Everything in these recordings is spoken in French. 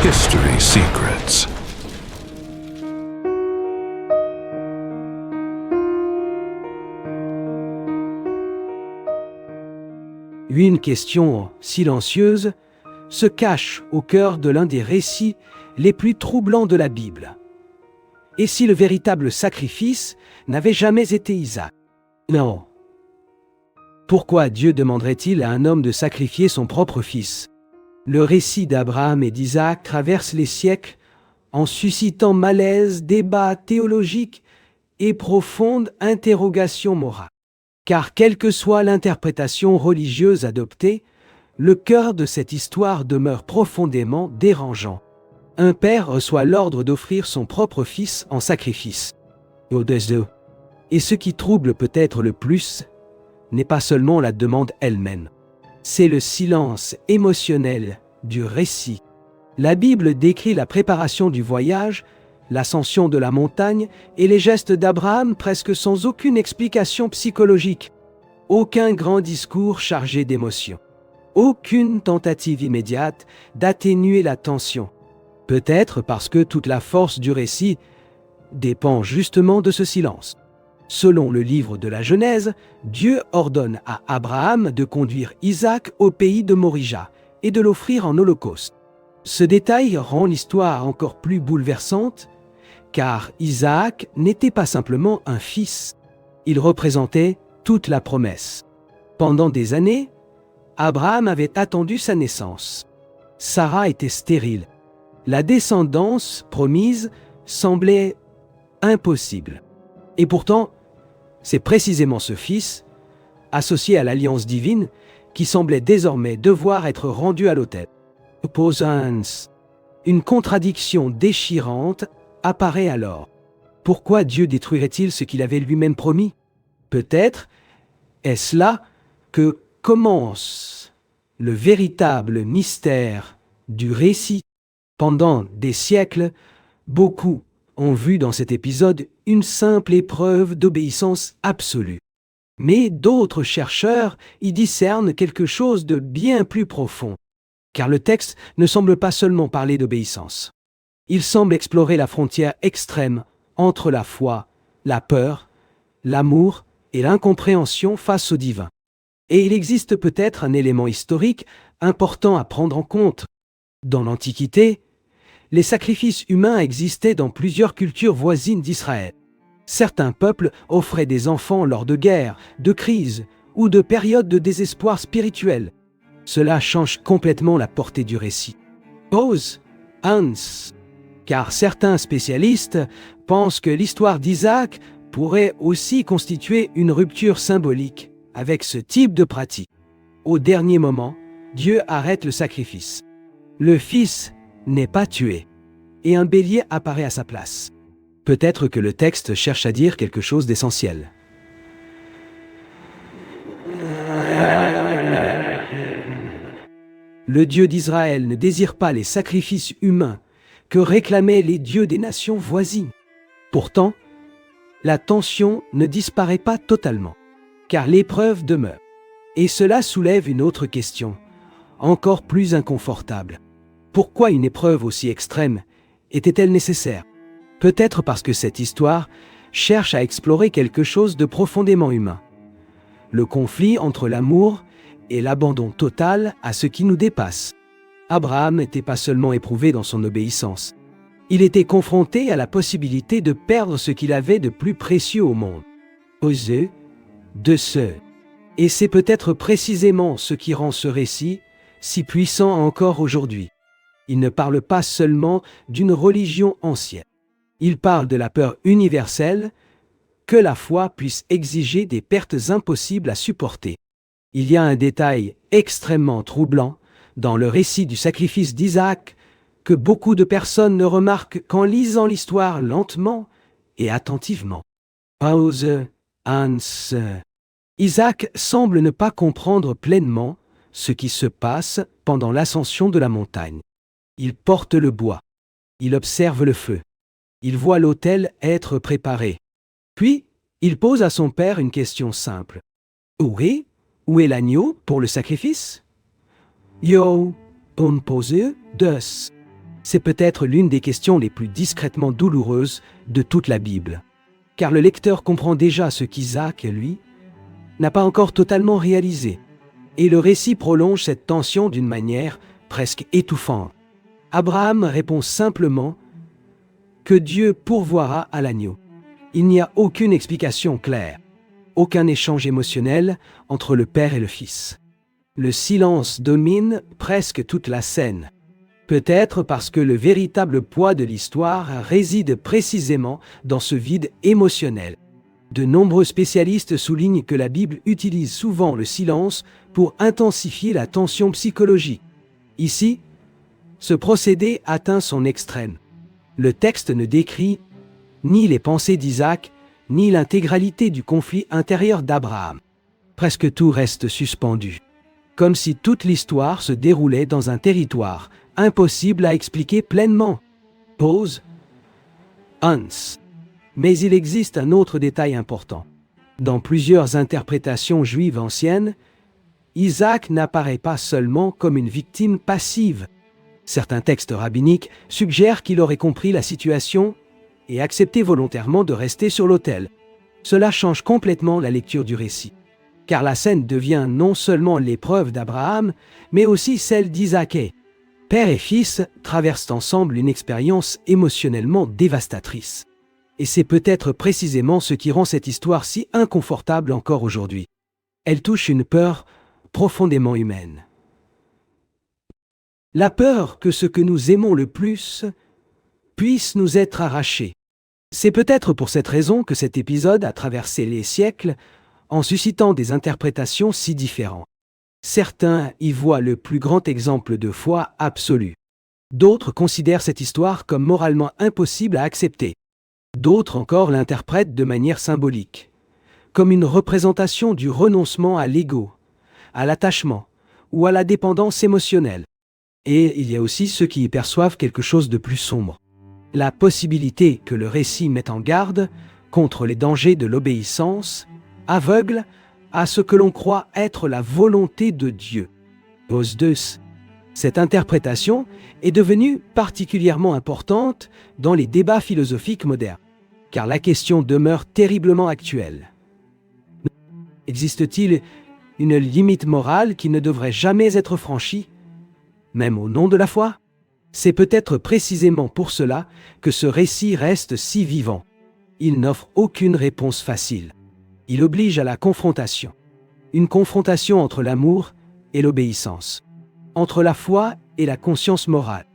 History Secrets. Une question silencieuse se cache au cœur de l'un des récits les plus troublants de la Bible. Et si le véritable sacrifice n'avait jamais été Isaac? Non. Pourquoi Dieu demanderait-il à un homme de sacrifier son propre fils? Le récit d'Abraham et d'Isaac traverse les siècles en suscitant malaise, débats théologiques et profondes interrogations morales. Car quelle que soit l'interprétation religieuse adoptée, le cœur de cette histoire demeure profondément dérangeant. Un père reçoit l'ordre d'offrir son propre fils en sacrifice. Et ce qui trouble peut-être le plus n'est pas seulement la demande elle-même. C'est le silence émotionnel du récit. La Bible décrit la préparation du voyage, l'ascension de la montagne et les gestes d'Abraham presque sans aucune explication psychologique. Aucun grand discours chargé d'émotion. Aucune tentative immédiate d'atténuer la tension. Peut-être parce que toute la force du récit dépend justement de ce silence. Selon le livre de la Genèse, Dieu ordonne à Abraham de conduire Isaac au pays de Morija et de l'offrir en holocauste. Ce détail rend l'histoire encore plus bouleversante, car Isaac n'était pas simplement un fils, il représentait toute la promesse. Pendant des années, Abraham avait attendu sa naissance. Sarah était stérile. La descendance promise semblait impossible. Et pourtant, c'est précisément ce fils, associé à l'alliance divine, qui semblait désormais devoir être rendu à l'autel. Une contradiction déchirante apparaît alors. Pourquoi Dieu détruirait-il ce qu'il avait lui-même promis? Peut-être est-ce là que commence le véritable mystère du récit. Pendant des siècles, beaucoup ont vu dans cet épisode une simple épreuve d'obéissance absolue. Mais d'autres chercheurs y discernent quelque chose de bien plus profond, car le texte ne semble pas seulement parler d'obéissance. Il semble explorer la frontière extrême entre la foi, la peur, l'amour et l'incompréhension face au divin. Et il existe peut-être un élément historique important à prendre en compte. Dans l'Antiquité, les sacrifices humains existaient dans plusieurs cultures voisines d'Israël. Certains peuples offraient des enfants lors de guerres, de crises ou de périodes de désespoir spirituel. Cela change complètement la portée du récit. Car certains spécialistes pensent que l'histoire d'Isaac pourrait aussi constituer une rupture symbolique avec ce type de pratique. Au dernier moment, Dieu arrête le sacrifice. Le fils n'est pas tué, et un bélier apparaît à sa place. Peut-être que le texte cherche à dire quelque chose d'essentiel. Le Dieu d'Israël ne désire pas les sacrifices humains que réclamaient les dieux des nations voisines. Pourtant, la tension ne disparaît pas totalement, car l'épreuve demeure. Et cela soulève une autre question, encore plus inconfortable. Pourquoi une épreuve aussi extrême était-elle nécessaire? Peut-être parce que cette histoire cherche à explorer quelque chose de profondément humain. Le conflit entre l'amour et l'abandon total à ce qui nous dépasse. Abraham n'était pas seulement éprouvé dans son obéissance. Il était confronté à la possibilité de perdre ce qu'il avait de plus précieux au monde. Et c'est peut-être précisément ce qui rend ce récit si puissant encore aujourd'hui. Il ne parle pas seulement d'une religion ancienne. Il parle de la peur universelle que la foi puisse exiger des pertes impossibles à supporter. Il y a un détail extrêmement troublant dans le récit du sacrifice d'Isaac que beaucoup de personnes ne remarquent qu'en lisant l'histoire lentement et attentivement. Isaac semble ne pas comprendre pleinement ce qui se passe pendant l'ascension de la montagne. Il porte le bois. Il observe le feu. Il voit l'autel être préparé. Puis, il pose à son père une question simple. Où est l'agneau pour le sacrifice? C'est peut-être l'une des questions les plus discrètement douloureuses de toute la Bible. Car le lecteur comprend déjà ce qu'Isaac, lui, n'a pas encore totalement réalisé. Et le récit prolonge cette tension d'une manière presque étouffante. Abraham répond simplement que Dieu pourvoira à l'agneau. Il n'y a aucune explication claire, aucun échange émotionnel entre le père et le fils. Le silence domine presque toute la scène. Peut-être parce que le véritable poids de l'histoire réside précisément dans ce vide émotionnel. De nombreux spécialistes soulignent que la Bible utilise souvent le silence pour intensifier la tension psychologique. Ici, ce procédé atteint son extrême. Le texte ne décrit ni les pensées d'Isaac, ni l'intégralité du conflit intérieur d'Abraham. Presque tout reste suspendu, comme si toute l'histoire se déroulait dans un territoire impossible à expliquer pleinement. Pause. Hans. Mais il existe un autre détail important. Dans plusieurs interprétations juives anciennes, Isaac n'apparaît pas seulement comme une victime passive. Certains textes rabbiniques suggèrent qu'il aurait compris la situation et accepté volontairement de rester sur l'autel. Cela change complètement la lecture du récit, car la scène devient non seulement l'épreuve d'Abraham, mais aussi celle d'Isaac. Père et fils traversent ensemble une expérience émotionnellement dévastatrice. Et c'est peut-être précisément ce qui rend cette histoire si inconfortable encore aujourd'hui. Elle touche une peur profondément humaine. La peur que ce que nous aimons le plus puisse nous être arraché. C'est peut-être pour cette raison que cet épisode a traversé les siècles en suscitant des interprétations si différentes. Certains y voient le plus grand exemple de foi absolue. D'autres considèrent cette histoire comme moralement impossible à accepter. D'autres encore l'interprètent de manière symbolique, comme une représentation du renoncement à l'ego, à l'attachement ou à la dépendance émotionnelle. Et il y a aussi ceux qui y perçoivent quelque chose de plus sombre. La possibilité que le récit mette en garde contre les dangers de l'obéissance aveugle à ce que l'on croit être la volonté de Dieu. Pause 2. Cette interprétation est devenue particulièrement importante dans les débats philosophiques modernes, car la question demeure terriblement actuelle. Existe-t-il une limite morale qui ne devrait jamais être franchie, même au nom de la foi? C'est peut-être précisément pour cela que ce récit reste si vivant. Il n'offre aucune réponse facile. Il oblige à la confrontation. Une confrontation entre l'amour et l'obéissance, entre la foi et la conscience morale,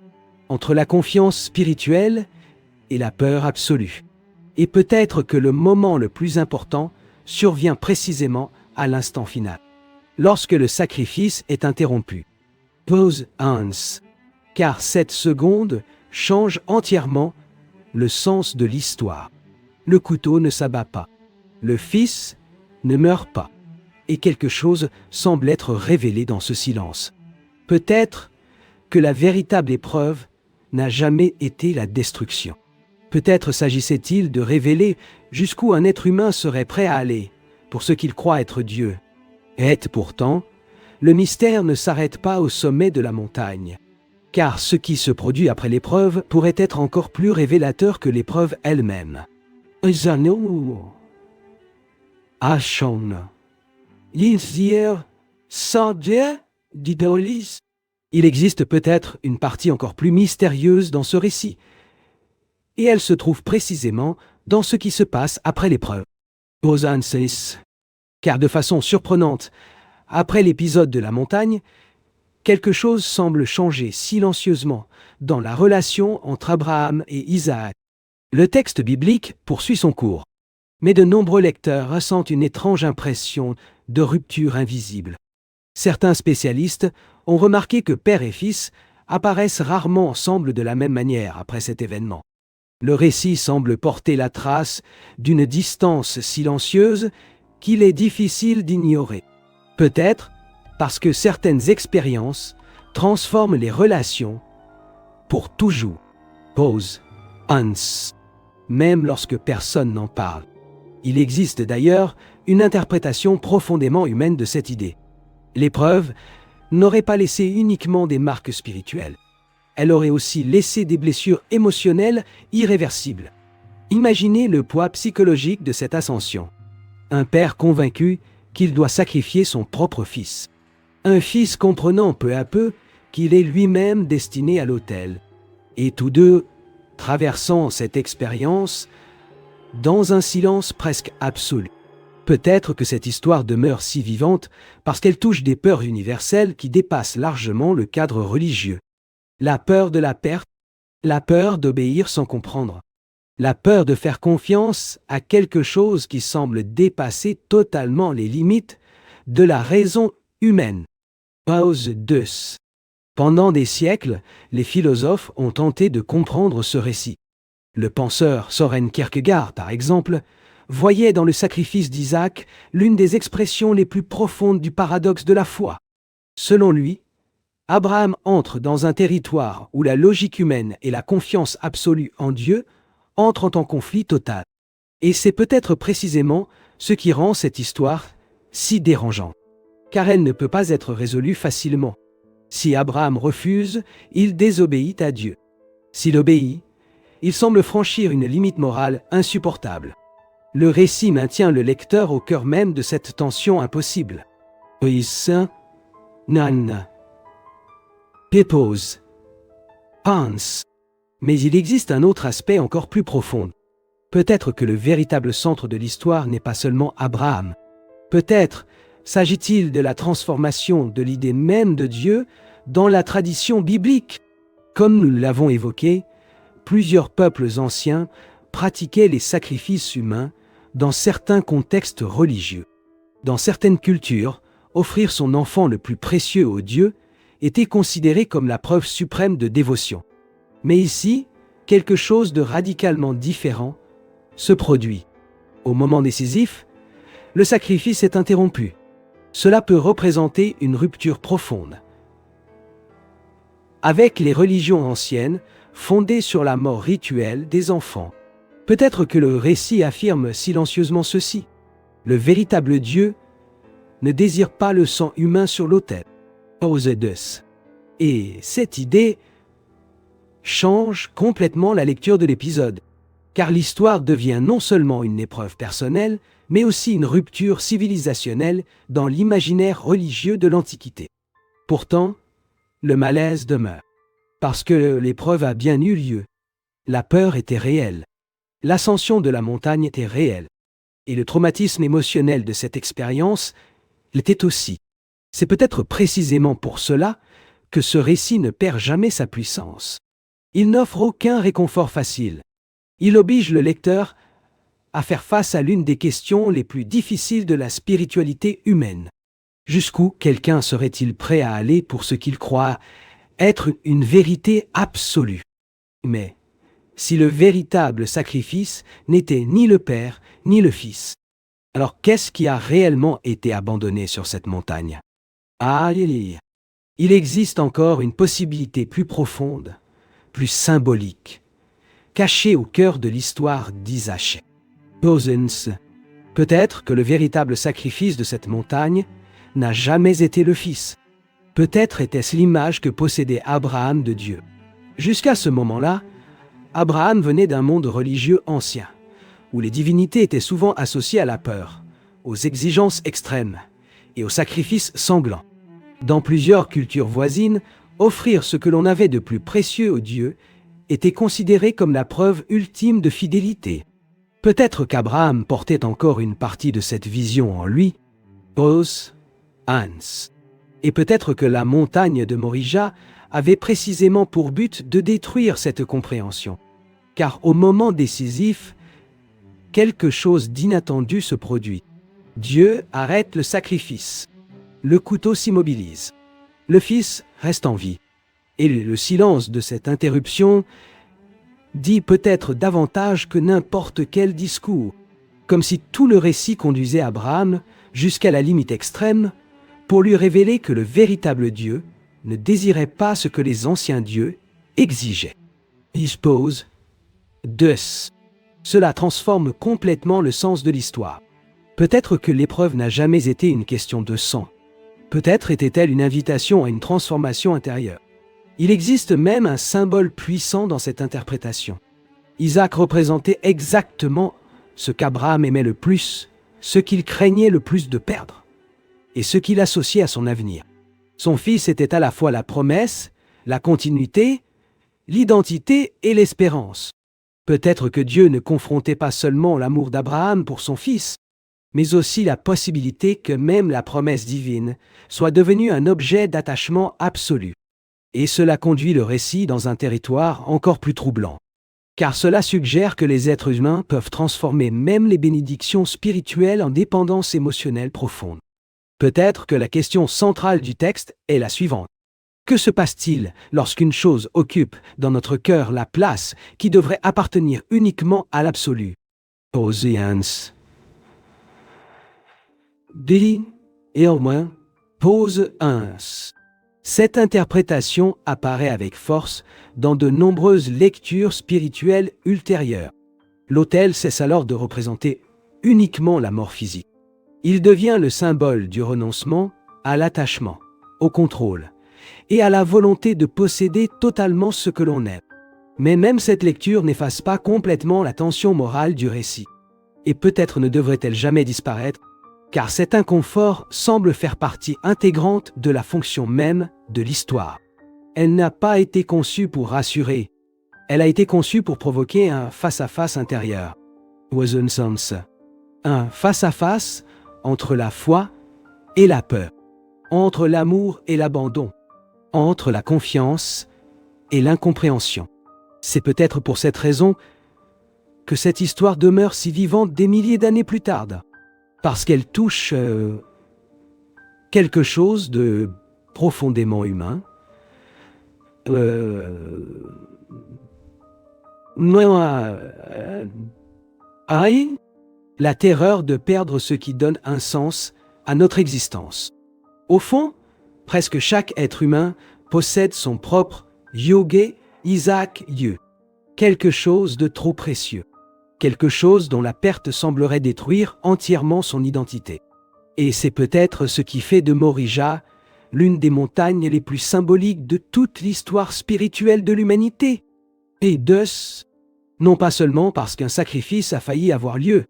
entre la confiance spirituelle et la peur absolue. Et peut-être que le moment le plus important survient précisément à l'instant final, lorsque le sacrifice est interrompu. Pause 1. Car cette seconde change entièrement le sens de l'histoire. Le couteau ne s'abat pas. Le fils ne meurt pas. Et quelque chose semble être révélé dans ce silence. Peut-être que la véritable épreuve n'a jamais été la destruction. Peut-être s'agissait-il de révéler jusqu'où un être humain serait prêt à aller pour ce qu'il croit être Dieu. Et pourtant, le mystère ne s'arrête pas au sommet de la montagne. Car ce qui se produit après l'épreuve pourrait être encore plus révélateur que l'épreuve elle-même. Il existe peut-être une partie encore plus mystérieuse dans ce récit, et elle se trouve précisément dans ce qui se passe après l'épreuve. Car de façon surprenante, après l'épisode de la montagne, quelque chose semble changer silencieusement dans la relation entre Abraham et Isaac. Le texte biblique poursuit son cours, mais de nombreux lecteurs ressentent une étrange impression de rupture invisible. Certains spécialistes ont remarqué que père et fils apparaissent rarement ensemble de la même manière après cet événement. Le récit semble porter la trace d'une distance silencieuse qu'il est difficile d'ignorer. Peut-être parce que certaines expériences transforment les relations pour toujours. Pause. Hans. Même lorsque personne n'en parle. Il existe d'ailleurs une interprétation profondément humaine de cette idée. L'épreuve n'aurait pas laissé uniquement des marques spirituelles. elle aurait aussi laissé des blessures émotionnelles irréversibles. Imaginez le poids psychologique de cette ascension. Un père convaincu qu'il doit sacrifier son propre fils. Un fils comprenant peu à peu qu'il est lui-même destiné à l'autel. Et tous deux traversant cette expérience dans un silence presque absolu. Peut-être que cette histoire demeure si vivante parce qu'elle touche des peurs universelles qui dépassent largement le cadre religieux. La peur de la perte, la peur d'obéir sans comprendre, la peur de faire confiance à quelque chose qui semble dépasser totalement les limites de la raison humaine. Pause 2. Pendant des siècles, les philosophes ont tenté de comprendre ce récit. Le penseur Søren Kierkegaard, par exemple, voyait dans le sacrifice d'Isaac l'une des expressions les plus profondes du paradoxe de la foi. Selon lui, Abraham entre dans un territoire où la logique humaine et la confiance absolue en Dieu entrent en conflit total. Et c'est peut-être précisément ce qui rend cette histoire si dérangeante. Car elle ne peut pas être résolue facilement. Si Abraham refuse, il désobéit à Dieu. S'il obéit, il semble franchir une limite morale insupportable. Le récit maintient le lecteur au cœur même de cette tension impossible. Nan. Pépose. Hans. Mais il existe un autre aspect encore plus profond. Peut-être que le véritable centre de l'histoire n'est pas seulement Abraham. Peut-être s'agit-il de la transformation de l'idée même de Dieu dans la tradition biblique. Comme nous l'avons évoqué, plusieurs peuples anciens pratiquaient les sacrifices humains dans certains contextes religieux. Dans certaines cultures, offrir son enfant le plus précieux au Dieu était considéré comme la preuve suprême de dévotion. Mais ici, quelque chose de radicalement différent se produit. Au moment décisif, le sacrifice est interrompu. Cela peut représenter une rupture profonde. Avec les religions anciennes, fondées sur la mort rituelle des enfants, peut-être que le récit affirme silencieusement ceci. Le véritable Dieu ne désire pas le sang humain sur l'autel. Et cette idée change complètement la lecture de l'épisode, car l'histoire devient non seulement une épreuve personnelle, mais aussi une rupture civilisationnelle dans l'imaginaire religieux de l'Antiquité. Pourtant, le malaise demeure, parce que l'épreuve a bien eu lieu. La peur était réelle. L'ascension de la montagne était réelle. Et le traumatisme émotionnel de cette expérience l'était aussi. C'est peut-être précisément pour cela que ce récit ne perd jamais sa puissance. Il n'offre aucun réconfort facile. Il oblige le lecteur à faire face à l'une des questions les plus difficiles de la spiritualité humaine. Jusqu'où quelqu'un serait-il prêt à aller pour ce qu'il croit être une vérité absolue? Mais si le véritable sacrifice n'était ni le Père ni le Fils, alors qu'est-ce qui a réellement été abandonné sur cette montagne? Il existe encore une possibilité plus profonde, plus symbolique, cachée au cœur de l'histoire d'Isaac. Peut-être que le véritable sacrifice de cette montagne n'a jamais été le Fils. Peut-être était-ce l'image que possédait Abraham de Dieu. Jusqu'à ce moment-là, Abraham venait d'un monde religieux ancien, où les divinités étaient souvent associées à la peur, aux exigences extrêmes et aux sacrifices sanglants. Dans plusieurs cultures voisines, offrir ce que l'on avait de plus précieux aux dieux était considéré comme la preuve ultime de fidélité. Peut-être qu'Abraham portait encore une partie de cette vision en lui, Hans. Et peut-être que la montagne de Morija avait précisément pour but de détruire cette compréhension. Car au moment décisif, quelque chose d'inattendu se produit. Dieu arrête le sacrifice. Le couteau s'immobilise. Le Fils reste en vie. Et le silence de cette interruption dit peut-être davantage que n'importe quel discours, comme si tout le récit conduisait Abraham jusqu'à la limite extrême pour lui révéler que le véritable Dieu ne désirait pas ce que les anciens dieux exigeaient. Pause 2. Cela transforme complètement le sens de l'histoire. Peut-être que l'épreuve n'a jamais été une question de sang. Peut-être était-elle une invitation à une transformation intérieure. Il existe même un symbole puissant dans cette interprétation. Isaac représentait exactement ce qu'Abraham aimait le plus, ce qu'il craignait le plus de perdre, et ce qu'il associait à son avenir. Son fils était à la fois la promesse, la continuité, l'identité et l'espérance. Peut-être que Dieu ne confrontait pas seulement l'amour d'Abraham pour son fils, mais aussi la possibilité que même la promesse divine soit devenue un objet d'attachement absolu. Et cela conduit le récit dans un territoire encore plus troublant. Car cela suggère que les êtres humains peuvent transformer même les bénédictions spirituelles en dépendance émotionnelle profonde. Peut-être que la question centrale du texte est la suivante. Que se passe-t-il lorsqu'une chose occupe dans notre cœur la place qui devrait appartenir uniquement à l'absolu? Oséens. D. Et au moins, pose 1. Cette interprétation apparaît avec force dans de nombreuses lectures spirituelles ultérieures. L'autel cesse alors de représenter uniquement la mort physique. Il devient le symbole du renoncement à l'attachement, au contrôle et à la volonté de posséder totalement ce que l'on aime. Mais même cette lecture n'efface pas complètement la tension morale du récit. Et peut-être ne devrait-elle jamais disparaître, car cet inconfort semble faire partie intégrante de la fonction même de l'histoire. Elle n'a pas été conçue pour rassurer, elle a été conçue pour provoquer un face-à-face intérieur. Un face-à-face entre la foi et la peur, entre l'amour et l'abandon, entre la confiance et l'incompréhension. C'est peut-être pour cette raison que cette histoire demeure si vivante des milliers d'années plus tard, parce qu'elle touche quelque chose de profondément humain. La terreur de perdre ce qui donne un sens à notre existence. Au fond, presque chaque être humain possède son propre Yogé Isaac Dieu, quelque chose de trop précieux, quelque chose dont la perte semblerait détruire entièrement son identité. Et c'est peut-être ce qui fait de Morija l'une des montagnes les plus symboliques de toute l'histoire spirituelle de l'humanité. Et non pas seulement parce qu'un sacrifice a failli avoir lieu,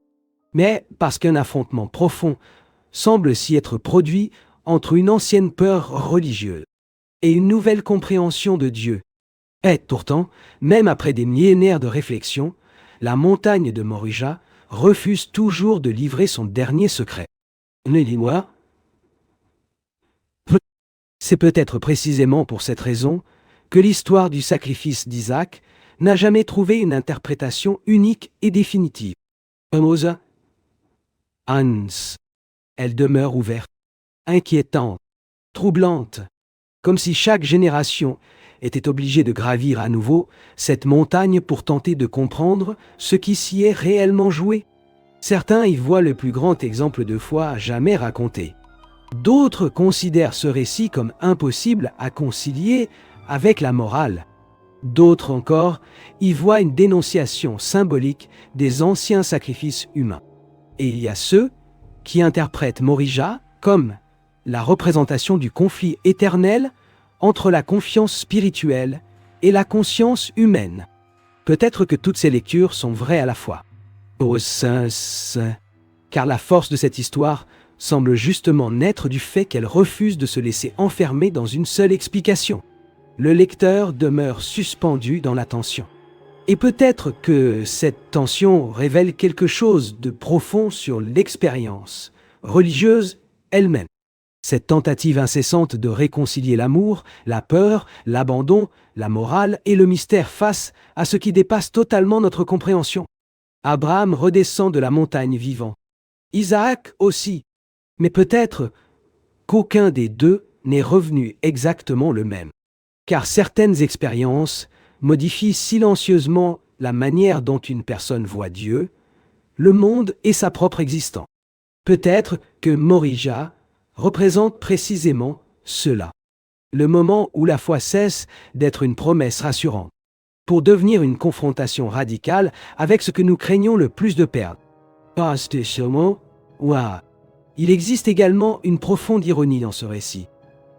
mais parce qu'un affrontement profond semble s'y être produit entre une ancienne peur religieuse et une nouvelle compréhension de Dieu. Et pourtant, même après des millénaires de réflexion, la montagne de Morija refuse toujours de livrer son dernier secret. C'est peut-être précisément pour cette raison que l'histoire du sacrifice d'Isaac n'a jamais trouvé une interprétation unique et définitive. Elle demeure ouverte, inquiétante, troublante, comme si chaque génération était obligée de gravir à nouveau cette montagne pour tenter de comprendre ce qui s'y est réellement joué. Certains y voient le plus grand exemple de foi jamais raconté. D'autres considèrent ce récit comme impossible à concilier avec la morale. D'autres encore y voient une dénonciation symbolique des anciens sacrifices humains. Et il y a ceux qui interprètent Morija comme la représentation du conflit éternel entre la confiance spirituelle et la conscience humaine. Peut-être que toutes ces lectures sont vraies à la fois. Car la force de cette histoire semble justement naître du fait qu'elle refuse de se laisser enfermer dans une seule explication. Le lecteur demeure suspendu dans la tension. Et peut-être que cette tension révèle quelque chose de profond sur l'expérience religieuse elle-même. Cette tentative incessante de réconcilier l'amour, la peur, l'abandon, la morale et le mystère face à ce qui dépasse totalement notre compréhension. Abraham redescend de la montagne vivant. Isaac aussi. Mais peut-être qu'aucun des deux n'est revenu exactement le même. Car certaines expériences modifient silencieusement la manière dont une personne voit Dieu, le monde et sa propre existence. Peut-être que Morija représente précisément cela. Le moment où la foi cesse d'être une promesse rassurante, pour devenir une confrontation radicale avec ce que nous craignons le plus de perdre. Il existe également une profonde ironie dans ce récit.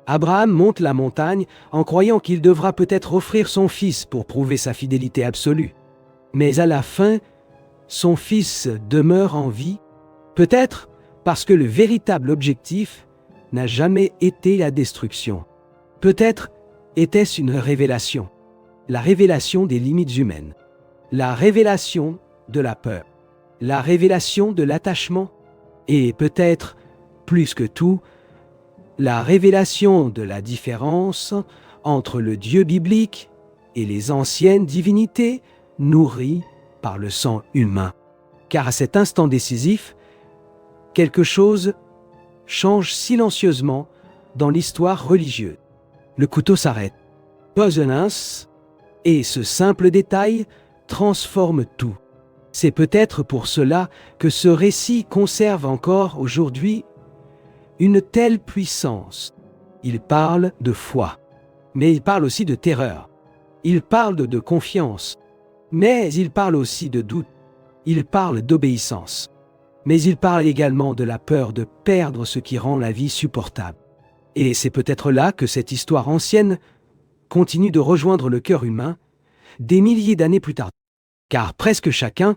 Abraham monte la montagne en croyant qu'il devra peut-être offrir son fils pour prouver sa fidélité absolue. Mais à la fin, son fils demeure en vie, peut-être parce que le véritable objectif n'a jamais été la destruction. Peut-être était-ce une révélation, la révélation des limites humaines, la révélation de la peur, la révélation de l'attachement, et peut-être, plus que tout, la révélation de la différence entre le Dieu biblique et les anciennes divinités nourries par le sang humain. Car à cet instant décisif, quelque chose change silencieusement dans l'histoire religieuse. Le couteau s'arrête, pose un ins, et ce simple détail transforme tout. C'est peut-être pour cela que ce récit conserve encore aujourd'hui une telle puissance. Il parle de foi, mais il parle aussi de terreur. Il parle de confiance, mais il parle aussi de doute. Il parle d'obéissance, mais il parle également de la peur de perdre ce qui rend la vie supportable. Et c'est peut-être là que cette histoire ancienne continue de rejoindre le cœur humain des milliers d'années plus tard. Car presque chacun,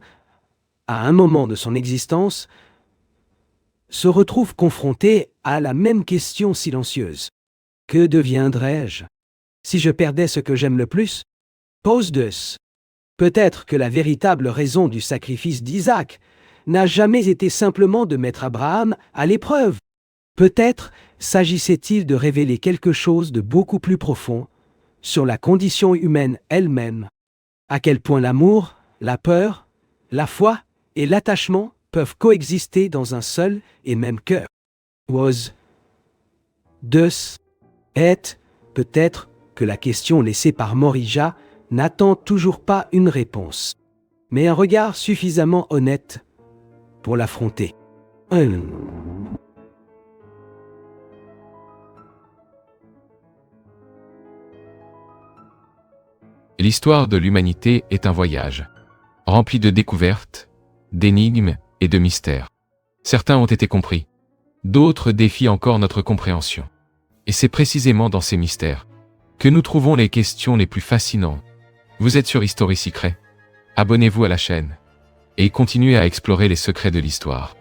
à un moment de son existence, se retrouve confronté à la même question silencieuse. Que deviendrais-je si je perdais ce que j'aime le plus? Pose 2. Peut-être que la véritable raison du sacrifice d'Isaac n'a jamais été simplement de mettre Abraham à l'épreuve. Peut-être s'agissait-il de révéler quelque chose de beaucoup plus profond sur la condition humaine elle-même. À quel point l'amour, la peur, la foi et l'attachement peuvent coexister dans un seul et même cœur. Was 2 est peut-être que la question laissée par Morija n'attend toujours pas une réponse, mais un regard suffisamment honnête pour l'affronter. L'histoire de l'humanité est un voyage, rempli de découvertes, d'énigmes et de mystères. Certains ont été compris, d'autres défient encore notre compréhension. Et c'est précisément dans ces mystères que nous trouvons les questions les plus fascinantes. Vous êtes sur History Secret. Abonnez-vous à la chaîne et continuez à explorer les secrets de l'histoire.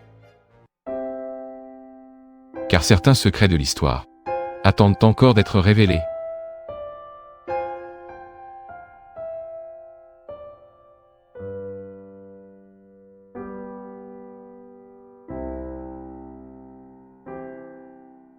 Car certains secrets de l'histoire attendent encore d'être révélés.